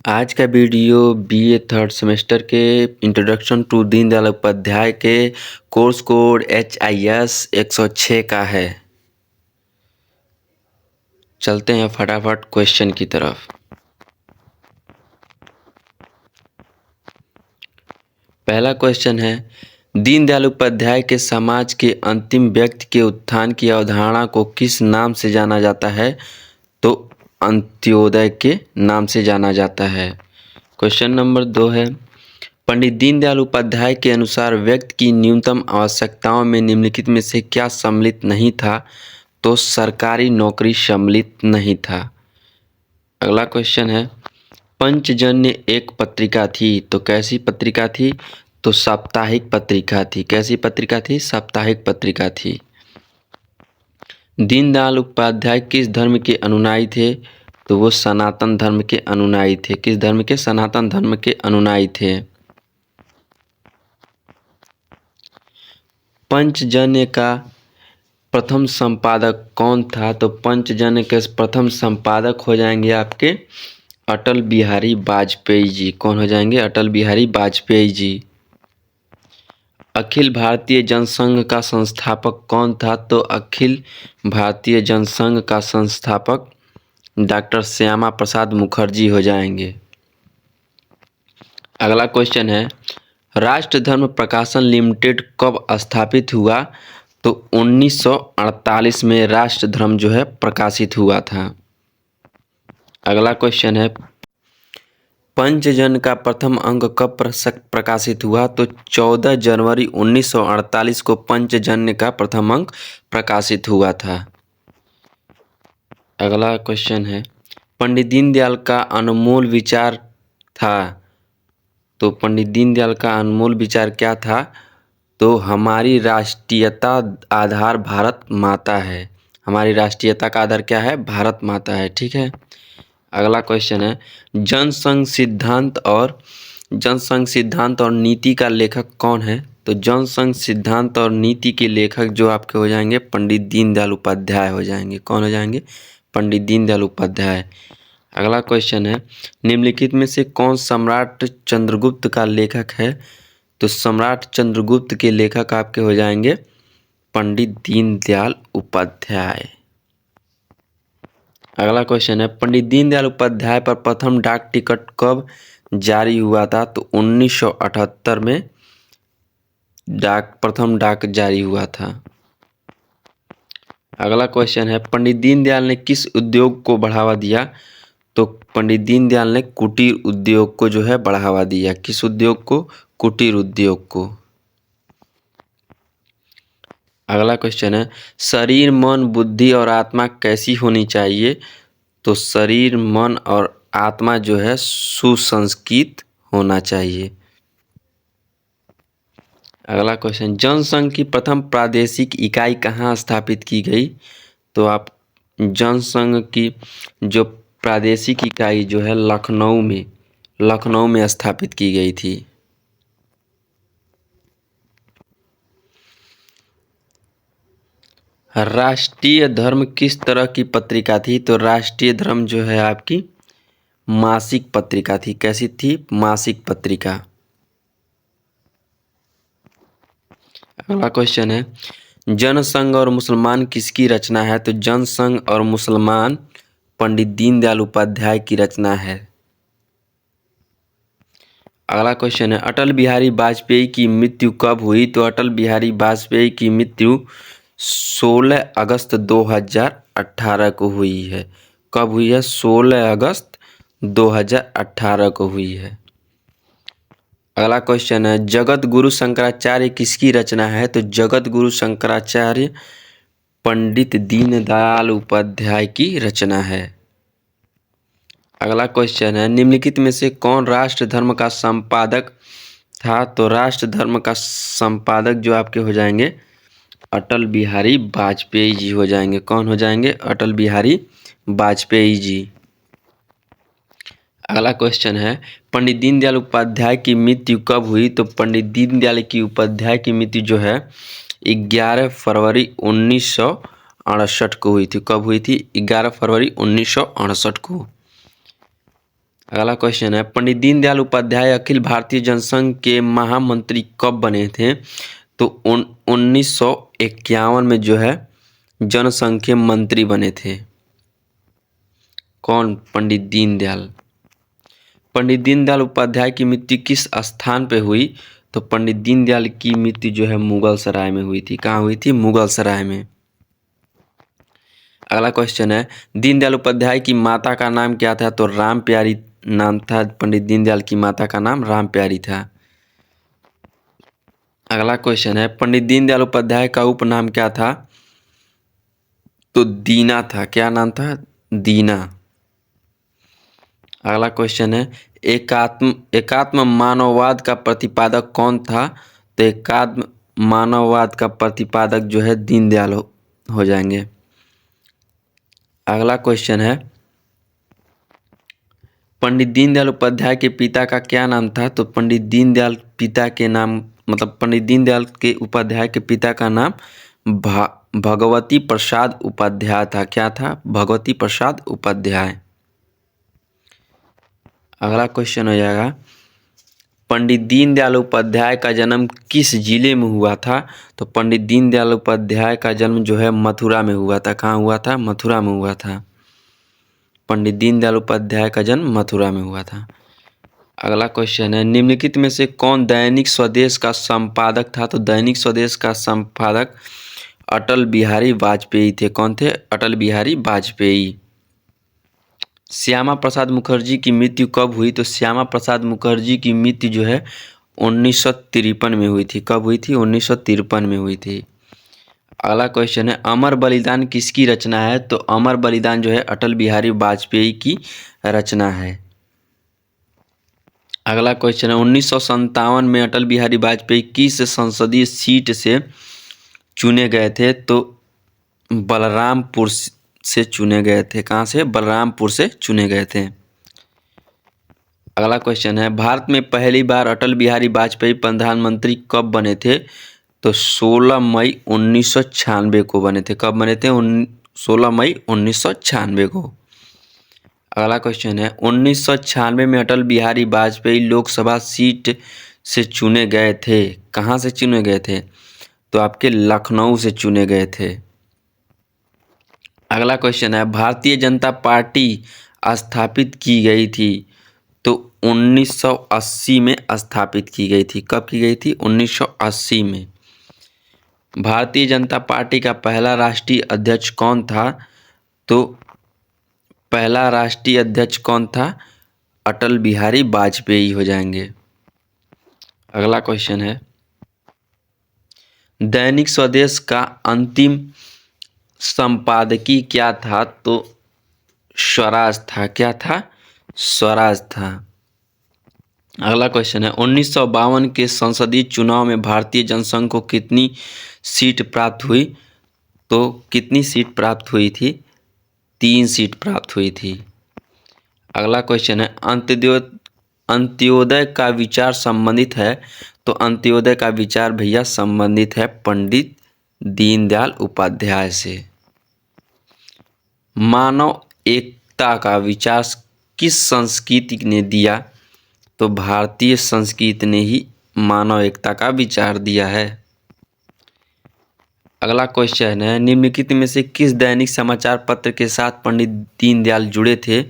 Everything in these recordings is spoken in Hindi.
आज का वीडियो बीए थर्ड सेमेस्टर के इंट्रोडक्शन टू दीनदयाल उपाध्याय के कोर्स कोड HIS 106 का है। चलते हैं फटाफट क्वेश्चन की तरफ। पहला क्वेश्चन है, दीनदयाल उपाध्याय के समाज के अंतिम व्यक्ति के उत्थान की अवधारणा को किस नाम से जाना जाता है? तो अंत्योदय के नाम से जाना जाता है। क्वेश्चन नंबर 2 है, पंडित दीनदयाल उपाध्याय के अनुसार व्यक्ति की न्यूनतम आवश्यकताओं में निम्नलिखित में से क्या सम्मिलित नहीं था? तो सरकारी नौकरी सम्मिलित नहीं था। अगला क्वेश्चन है, पंचजन्य एक पत्रिका थी, तो कैसी पत्रिका थी? तो साप्ताहिक पत्रिका थी। कैसी पत्रिका थी? साप्ताहिक पत्रिका थी। दीनदयाल उपाध्याय किस धर्म के अनुयायी थे? तो वो सनातन धर्म के अनुयायी थे। किस धर्म के? सनातन धर्म के अनुयायी थे। पंचजन्य का प्रथम संपादक कौन था? तो पंचजन्य के प्रथम संपादक हो जाएंगे आपके अटल बिहारी वाजपेयी जी। कौन हो जाएंगे? अटल बिहारी वाजपेयी जी। अखिल भारतीय जनसंघ का संस्थापक कौन था? तो अखिल भारतीय जनसंघ का संस्थापक डॉक्टर श्यामा प्रसाद मुखर्जी हो जाएंगे। अगला क्वेश्चन है, राष्ट्र धर्म प्रकाशन लिमिटेड कब स्थापित हुआ? तो 1948 में राष्ट्र धर्म जो है प्रकाशित हुआ था। अगला क्वेश्चन है, पंचजन्य का प्रथम अंक कब प्रकाशित हुआ? तो 14 जनवरी 1948 को पंचजन्य का प्रथम अंक प्रकाशित हुआ था। अगला क्वेश्चन है, पंडित दीनदयाल का अनमोल विचार था, तो पंडित दीनदयाल का अनमोल विचार क्या था? तो हमारी राष्ट्रीयता आधार भारत माता है। हमारी राष्ट्रीयता का आधार क्या है? भारत माता है। ठीक है। अगला क्वेश्चन है, जनसंघ सिद्धांत और नीति का लेखक कौन है? तो जनसंघ सिद्धांत और नीति के लेखक जो आपके हो जाएंगे पंडित दीनदयाल उपाध्याय हो जाएंगे। कौन हो जाएंगे? पंडित दीनदयाल उपाध्याय। अगला क्वेश्चन है, निम्नलिखित में से कौन सम्राट चंद्रगुप्त का लेखक है? तो सम्राट चंद्रगुप्त के लेखक आपके हो जाएंगे पंडित दीनदयाल उपाध्याय। अगला क्वेश्चन है, पंडित दीनदयाल उपाध्याय पर प्रथम डाक टिकट कब जारी हुआ था? तो 1978 में प्रथम डाक जारी हुआ था। अगला क्वेश्चन है, पंडित दीनदयाल ने किस उद्योग को बढ़ावा दिया? तो पंडित दीनदयाल ने कुटीर उद्योग को जो है बढ़ावा दिया। किस उद्योग को? कुटीर उद्योग को। अगला क्वेश्चन है, शरीर मन बुद्धि और आत्मा कैसी होनी चाहिए? तो शरीर मन और आत्मा जो है सुसंस्कृत होना चाहिए। अगला क्वेश्चन, जनसंघ की प्रथम प्रादेशिक इकाई कहाँ स्थापित की गई? तो आप जनसंघ की जो प्रादेशिक इकाई जो है लखनऊ में स्थापित की गई थी। राष्ट्रीय धर्म किस तरह की पत्रिका थी? तो राष्ट्रीय धर्म जो है आपकी मासिक पत्रिका थी। कैसी थी? मासिक पत्रिका। अगला क्वेश्चन है, जनसंघ और मुसलमान किसकी रचना है? तो जनसंघ और मुसलमान पंडित दीनदयाल उपाध्याय की रचना है। अगला क्वेश्चन है, अटल बिहारी वाजपेयी की मृत्यु कब हुई? तो अटल बिहारी वाजपेयी की मृत्यु 16 अगस्त 2018 को हुई है। कब हुई है? 16 अगस्त 2018 को हुई है। अगला क्वेश्चन है, जगत गुरु शंकराचार्य किसकी रचना है? तो जगत गुरु शंकराचार्य पंडित दीनदयाल उपाध्याय की रचना है। अगला क्वेश्चन है, निम्नलिखित में से कौन राष्ट्र धर्म का संपादक था? तो राष्ट्र धर्म का संपादक जो आपके हो जाएंगे अटल बिहारी वाजपेयी जी हो जाएंगे। कौन हो जाएंगे? अटल बिहारी वाजपेयी जी। अगला क्वेश्चन है, पंडित दीनदयाल उपाध्याय की मृत्यु कब हुई? तो पंडित दीनदयाल की उपाध्याय की मृत्यु जो है 11 फरवरी 1968 को हुई थी। कब हुई थी? 11 फरवरी 1968 को। अगला क्वेश्चन है, पंडित दीनदयाल उपाध्याय अखिल भारतीय जनसंघ के महामंत्री कब बने थे? तो 1951 में जो है जनसंघ के मंत्री बने थे। कौन? पंडित दीनदयाल। पंडित दीनदयाल उपाध्याय की मृत्यु किस स्थान पे हुई? तो पंडित दीनदयाल की मृत्यु जो है मुगल सराय में हुई थी। कहाँ हुई थी? मुगल सराय में। अगला क्वेश्चन है, दीनदयाल उपाध्याय की माता का नाम क्या था? तो राम प्यारी नाम था। पंडित दीनदयाल की माता का नाम राम प्यारी था। अगला क्वेश्चन है, पंडित दीनदयाल उपाध्याय का उपनाम क्या था? तो दीना था। क्या नाम था? दीना। अगला क्वेश्चन है, एकात्म मानववाद का प्रतिपादक कौन था? तो एकात्म मानववाद का प्रतिपादक जो है दीनदयाल हो जाएंगे। अगला क्वेश्चन है, पंडित दीनदयाल उपाध्याय के पिता का क्या नाम था? तो पंडित दीनदयाल पिता के नाम मतलब पंडित दीनदयाल के उपाध्याय के पिता का नाम भगवती प्रसाद उपाध्याय था। क्या था? भगवती प्रसाद उपाध्याय। अगला क्वेश्चन हो जाएगा, पंडित दीनदयाल उपाध्याय का जन्म किस जिले में हुआ था? तो पंडित दीनदयाल उपाध्याय का जन्म जो है मथुरा में हुआ था। कहाँ हुआ था? मथुरा में हुआ था। पंडित दीनदयाल उपाध्याय का जन्म मथुरा में हुआ था। अगला क्वेश्चन है, निम्नलिखित में से कौन दैनिक स्वदेश का संपादक था? तो दैनिक स्वदेश का संपादक अटल बिहारी वाजपेयी थे। कौन थे? अटल बिहारी वाजपेयी। श्यामा प्रसाद मुखर्जी की मृत्यु कब हुई? तो श्यामा प्रसाद मुखर्जी की मृत्यु जो है 1953 में हुई थी। कब हुई थी? 1953 में हुई थी। अगला क्वेश्चन है, अमर बलिदान किसकी रचना है? तो अमर बलिदान जो है अटल बिहारी वाजपेयी की रचना है। अगला क्वेश्चन है, 1957 में अटल बिहारी वाजपेयी किस संसदीय सीट से चुने गए थे? तो बलरामपुर से चुने गए थे। कहाँ से? बलरामपुर से चुने गए थे। अगला क्वेश्चन है, भारत में पहली बार अटल बिहारी वाजपेयी प्रधानमंत्री कब बने थे? तो 16 मई 1996 को बने थे। कब बने थे? 16 मई 1996 को। अगला क्वेश्चन है, 1996 में अटल बिहारी वाजपेयी लोकसभा सीट से चुने गए थे। कहाँ से चुने गए थे? तो आपके लखनऊ से चुने गए थे। अगला क्वेश्चन है, भारतीय जनता पार्टी स्थापित की गई थी? तो 1980 में स्थापित की गई थी। कब की गई थी? 1980 में। भारतीय जनता पार्टी का पहला राष्ट्रीय अध्यक्ष कौन था? तो पहला राष्ट्रीय अध्यक्ष कौन था? अटल बिहारी वाजपेयी हो जाएंगे। अगला क्वेश्चन है, दैनिक स्वदेश का अंतिम संपादकीय क्या था? तो स्वराज था। क्या था? स्वराज था। अगला क्वेश्चन है, 1952 के संसदीय चुनाव में भारतीय जनसंघ को कितनी सीट प्राप्त हुई? तो कितनी सीट प्राप्त हुई थी? 3 सीट प्राप्त हुई थी। अगला क्वेश्चन है, अंत्योदय का विचार संबंधित है? तो अंत्योदय का विचार भैया संबंधित है पंडित दीनदयाल उपाध्याय से। मानव एकता का विचार किस संस्कृति ने दिया? तो भारतीय संस्कृति ने ही मानव एकता का विचार दिया है। अगला क्वेश्चन है, निम्नलिखित में से किस दैनिक समाचार पत्र के साथ पंडित दीनदयाल जुड़े थे?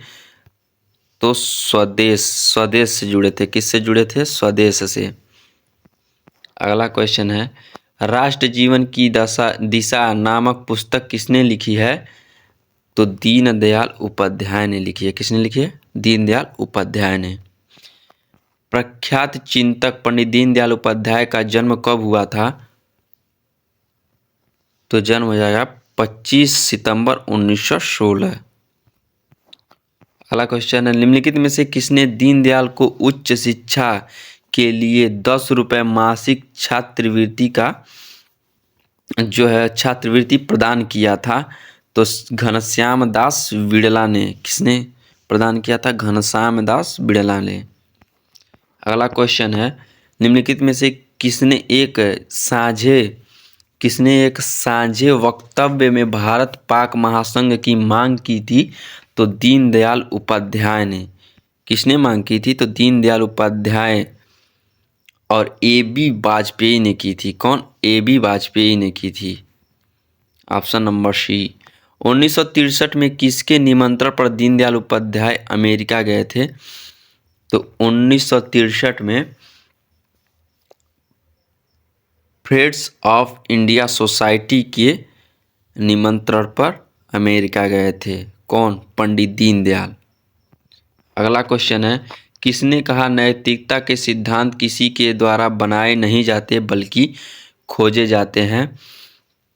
तो स्वदेश से जुड़े थे। किससे जुड़े थे? स्वदेश से। अगला क्वेश्चन है, राष्ट्र जीवन की दिशा नामक पुस्तक किसने लिखी है? तो दीनदयाल उपाध्याय ने लिखी है। किसने लिखी है? दीनदयाल उपाध्याय ने। प्रख्यात चिंतक पंडित दीनदयाल उपाध्याय का जन्म कब हुआ था? तो जन्म हो जाएगा 25 सितंबर 1916। अगला क्वेश्चन है, निम्नलिखित में से किसने दीनदयाल को उच्च शिक्षा के लिए 10 रुपये मासिक छात्रवृत्ति का जो है छात्रवृत्ति प्रदान किया था? तो घनश्याम दास बिड़ला ने। किसने प्रदान किया था? घनश्याम दास बिड़ला ने। अगला क्वेश्चन है, निम्नलिखित में से किसने एक साझे वक्तव्य में भारत पाक महासंघ की मांग की थी? तो दीनदयाल उपाध्याय ने। किसने मांग की थी? तो दीनदयाल उपाध्याय और ए.बी. वाजपेयी ने की थी। कौन? ए.बी. वाजपेयी ने की थी। Option number C. 1963 में किसके निमंत्रण पर दीनदयाल उपाध्याय अमेरिका गए थे? तो 1963 में फ्रेंड्स ऑफ इंडिया सोसाइटी के निमंत्रण पर अमेरिका गए थे। कौन? पंडित दीनदयाल। अगला क्वेश्चन है, किसने कहा नैतिकता के सिद्धांत किसी के द्वारा बनाए नहीं जाते बल्कि खोजे जाते हैं?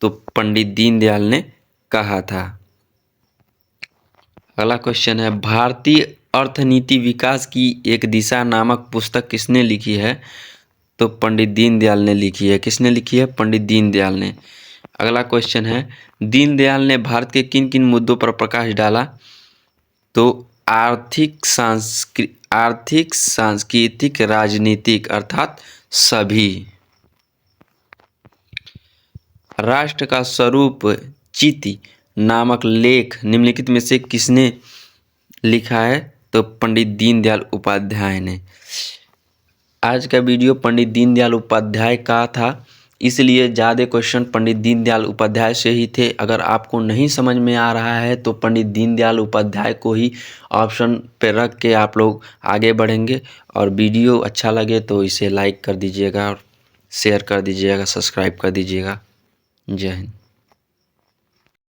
तो पंडित दीनदयाल ने कहा था। अगला क्वेश्चन है, भारतीय अर्थनीति विकास की एक दिशा नामक पुस्तक किसने लिखी है? तो पंडित दीनदयाल ने लिखी है। किसने लिखी है? पंडित दीनदयाल ने। अगला क्वेश्चन है, दीनदयाल ने भारत के किन किन मुद्दों पर प्रकाश डाला? तो आर्थिक, सांस्कृतिक, राजनीतिक, अर्थात सभी। राष्ट्र का स्वरूप चिति नामक लेख निम्नलिखित में से किसने लिखा है? तो पंडित दीनदयाल उपाध्याय ने। आज का वीडियो पंडित दीनदयाल उपाध्याय का था, इसलिए ज़्यादा क्वेश्चन पंडित दीनदयाल उपाध्याय से ही थे। अगर आपको नहीं समझ में आ रहा है तो पंडित दीनदयाल उपाध्याय को ही ऑप्शन पे रख के आप लोग आगे बढ़ेंगे। और वीडियो अच्छा लगे तो इसे लाइक कर दीजिएगा और शेयर कर दीजिएगा, सब्सक्राइब कर दीजिएगा। जय हिंद।